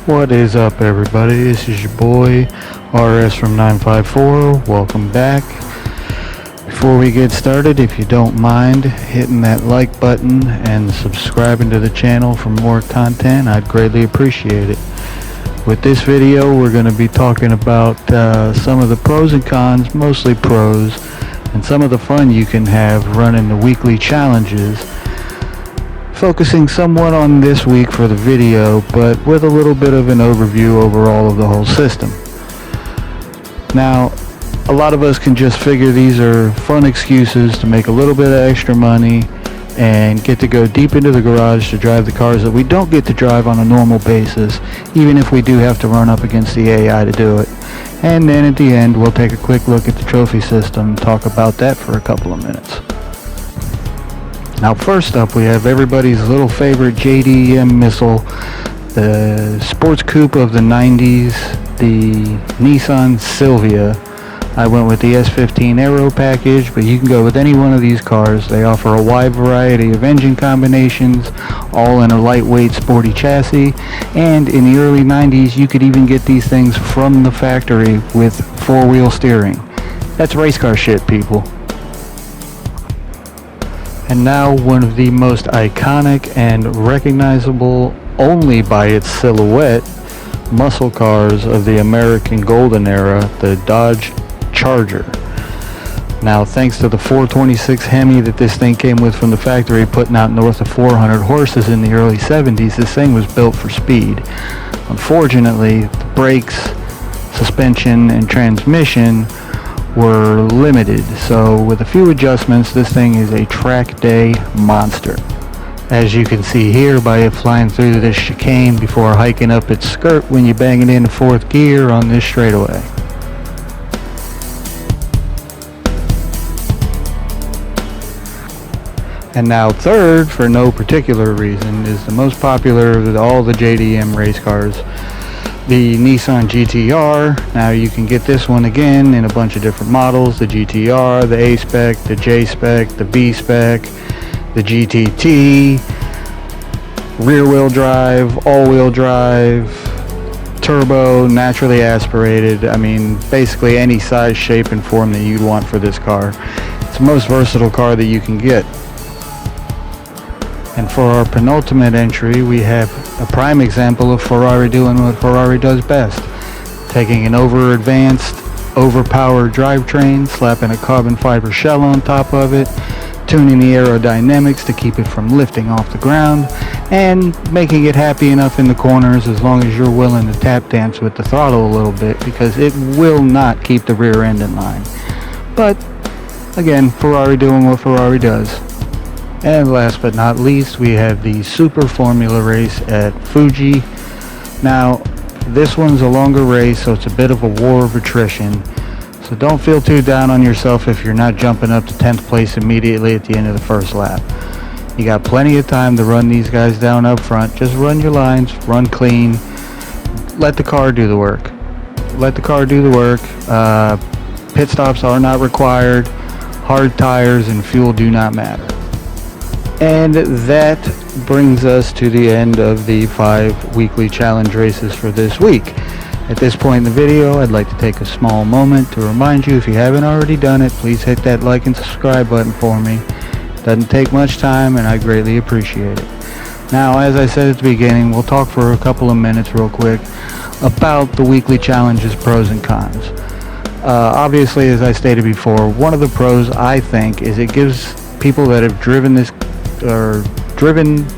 What is up, everybody? This is your boy RS from 954. Welcome back. Before we get started, if you don't mind hitting that like button and subscribing to the channel for more content, I'd greatly appreciate it. With this video, we're going to be talking about some of the pros and cons, mostly pros, and some of the fun you can have running the weekly challenges. Focusing somewhat on this week for the video, but with a little bit of an overview overall of the whole system. Now, a lot of us can just figure these are fun excuses to make a little bit of extra money and get to go deep into the garage to drive the cars that we don't get to drive on a normal basis, even if we do have to run up against the AI to do it. And then at the end, we'll take a quick look at the trophy system and talk about that for a couple of minutes. Now, first up, we have everybody's little favorite JDM missile, the sports coupe of the 90s, the Nissan Silvia. I went with the S15 Aero package, but you can go with any one of these cars. They offer a wide variety of engine combinations, all in a lightweight sporty chassis, and in the early 90s you could even get these things from the factory with four-wheel steering. That's race car shit, people. And now one of the most iconic and recognizable only by its silhouette muscle cars of the American Golden Era, the Dodge Charger. Now, thanks to the 426 Hemi that this thing came with from the factory, putting out north of 400 horses in the early 70s, this thing was built for speed. Unfortunately, the brakes, suspension, and transmission were limited, so with a few adjustments, this thing is a track day monster. As you can see here by it flying through this chicane before hiking up its skirt when you bang it into fourth gear on this straightaway. And now third, for no particular reason, is the most popular of all the JDM race cars, the Nissan GTR. Now you can get this one again in a bunch of different models, the GTR, the A-Spec, the J-Spec, the B-Spec, the GTT, rear-wheel drive, all-wheel drive, turbo, naturally aspirated. I mean, basically any size, shape, and form that you'd want for this car. It's the most versatile car that you can get. And for our penultimate entry, we have a prime example of Ferrari doing what Ferrari does best. Taking an over-advanced, overpowered drivetrain, slapping a carbon fiber shell on top of it, tuning the aerodynamics to keep it from lifting off the ground, and making it happy enough in the corners as long as you're willing to tap dance with the throttle a little bit, because it will not keep the rear end in line. But, again, Ferrari doing what Ferrari does. And last but not least, we have the Super Formula race at Fuji. Now, this one's a longer race, so it's a bit of a war of attrition. So don't feel too down on yourself if you're not jumping up to 10th place immediately at the end of the first lap. You got plenty of time to run these guys down up front. Just run your lines, run clean, let the car do the work. Let the car do the work. Pit stops are not required. Hard tires and fuel do not matter. And that brings us to the end of the 5 weekly challenge races for this week. At this point in the video, I'd like to take a small moment to remind you, if you haven't already done it, please hit that like and subscribe button for me. It doesn't take much time and I greatly appreciate it. Now, as I said at the beginning, we'll talk for a couple of minutes real quick about the weekly challenges pros and cons. Obviously, as I stated before, one of the pros, I think, is it gives people that have driven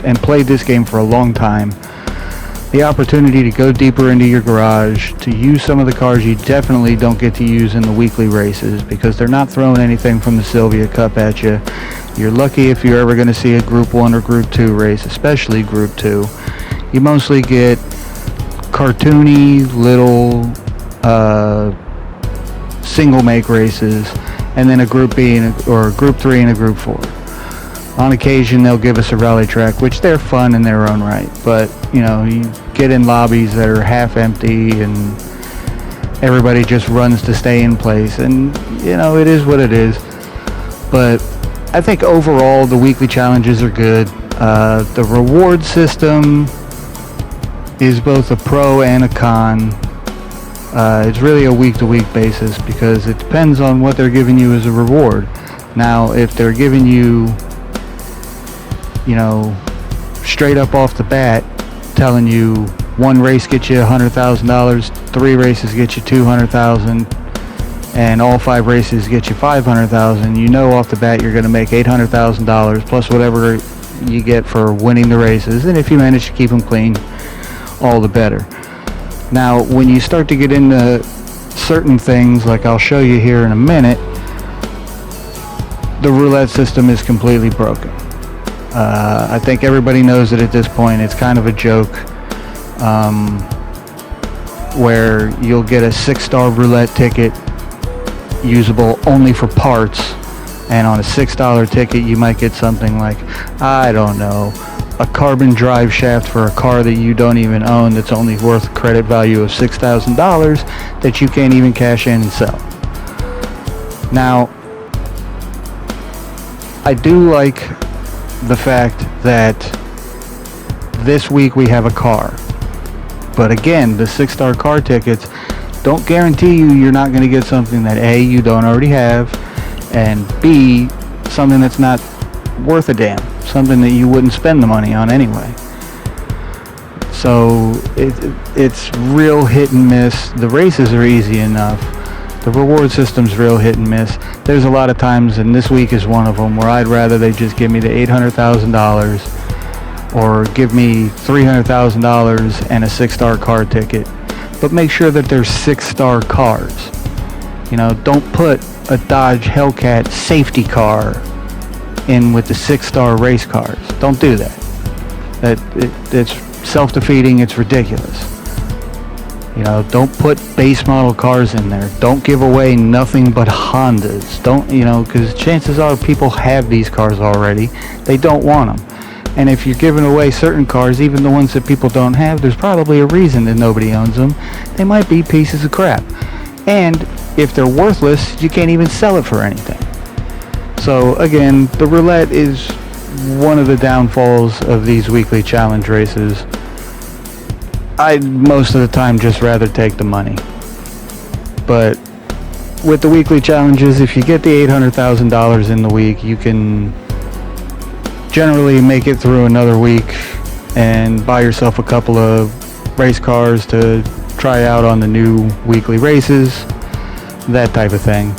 and played this game for a long time the opportunity to go deeper into your garage, to use some of the cars you definitely don't get to use in the weekly races, because they're not throwing anything from the Silvia Cup at you. You're lucky if you're ever going to see a Group 1 or Group 2 race, especially Group 2. You mostly get cartoony little single make races, and then a Group B or a Group 3 and a Group 4. On occasion, they'll give us a rally track, which they're fun in their own right. But, you know, you get in lobbies that are half empty and everybody just runs to stay in place. And, you know, it is what it is. But I think overall, the weekly challenges are good. The reward system is both a pro and a con. It's really a week-to-week basis because it depends on what they're giving you as a reward. Now, if they're giving you, straight up off the bat, telling you one race gets you $100,000, 3 races get you $200,000, and all 5 races get you $500,000, off the bat you're going to make $800,000 plus whatever you get for winning the races, and if you manage to keep them clean, all the better. Now, when you start to get into certain things, like I'll show you here in a minute, the roulette system is completely broken. I think everybody knows it at this point. It's kind of a joke, where you'll get a 6-star roulette ticket usable only for parts, and on a $6 ticket you might get something like, I don't know, a carbon drive shaft for a car that you don't even own that's only worth a credit value of $6,000 that you can't even cash in and sell. Now, I do like the fact that this week we have a car, but again, the 6-star car tickets don't guarantee you're not going to get something that A, you don't already have, and B, something that's not worth a damn, something that you wouldn't spend the money on anyway. So it's real hit and miss. The races are easy enough. The reward system's real hit and miss. There's a lot of times, and this week is one of them, where I'd rather they just give me the $800,000 or give me $300,000 and a 6-star car ticket. But make sure that they're 6-star cars. Don't put a Dodge Hellcat safety car in with the 6-star race cars. Don't do that. It's self-defeating. It's ridiculous. Don't put base model cars in there. Don't give away nothing but Hondas. Don't, because chances are people have these cars already. They don't want them. And if you're giving away certain cars, even the ones that people don't have, there's probably a reason that nobody owns them. They might be pieces of crap. And if they're worthless, you can't even sell it for anything. So again, the roulette is one of the downfalls of these weekly challenge races. I'd most of the time just rather take the money. But with the weekly challenges, if you get the $800,000 in the week, you can generally make it through another week and buy yourself a couple of race cars to try out on the new weekly races, that type of thing.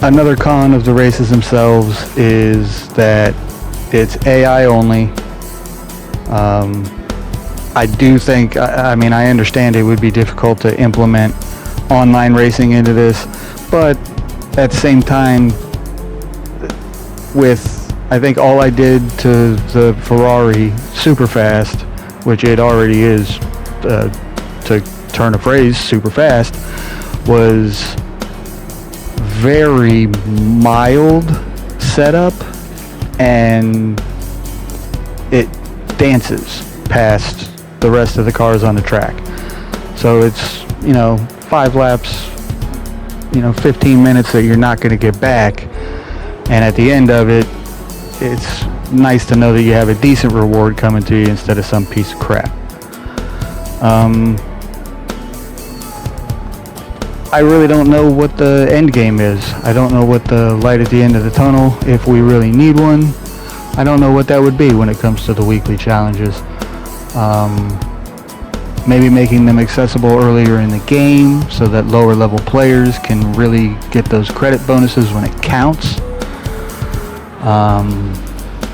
Another con of the races themselves is that it's AI only. I do think, I understand it would be difficult to implement online racing into this, but at the same time, I think all I did to the Ferrari super fast, which it already is, to turn a phrase, super fast, was very mild setup, and it dances past the rest of the cars on the track. So it's, 5 laps, 15 minutes that you're not going to get back. And at the end of it, it's nice to know that you have a decent reward coming to you instead of some piece of crap. I really don't know what the end game is. I don't know what the light at the end of the tunnel, if we really need one. I don't know what that would be when it comes to the weekly challenges. Maybe making them accessible earlier in the game so that lower level players can really get those credit bonuses when it counts.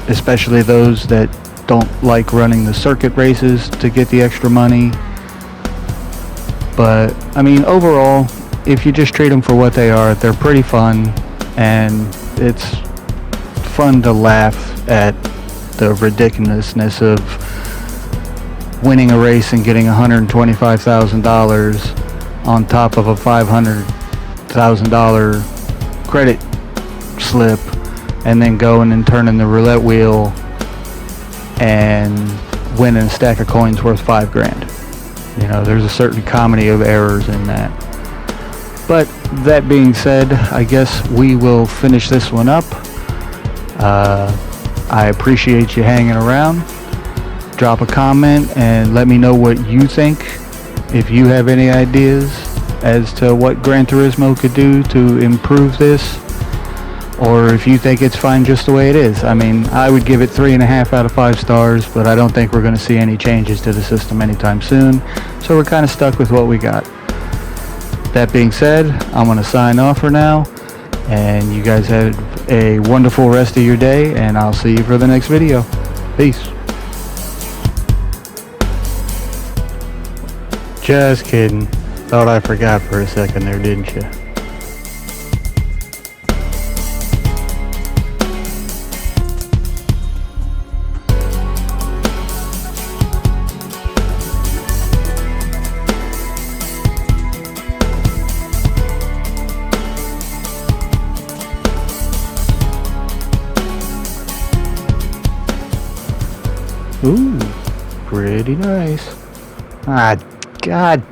Especially those that don't like running the circuit races to get the extra money. But overall, if you just treat them for what they are, they're pretty fun, and it's fun to laugh at the ridiculousness of winning a race and getting $125,000 on top of a $500,000 credit slip, and then going and turning the roulette wheel and winning a stack of coins worth $5,000. There's a certain comedy of errors in that. But that being said, I guess we will finish this one up. I appreciate you hanging around. drop a comment and let me know what you think. If you have any ideas as to what Gran Turismo could do to improve this, or if you think it's fine just the way it is. I mean, I would give it 3.5 out of 5 stars, but I don't think we're going to see any changes to the system anytime soon, so we're kind of stuck with what we got. That being said, I'm going to sign off for now, and you guys have a wonderful rest of your day, and I'll see you for the next video. Peace. Just kidding. Thought I forgot for a second there, didn't you? Ooh, pretty nice. Ah, God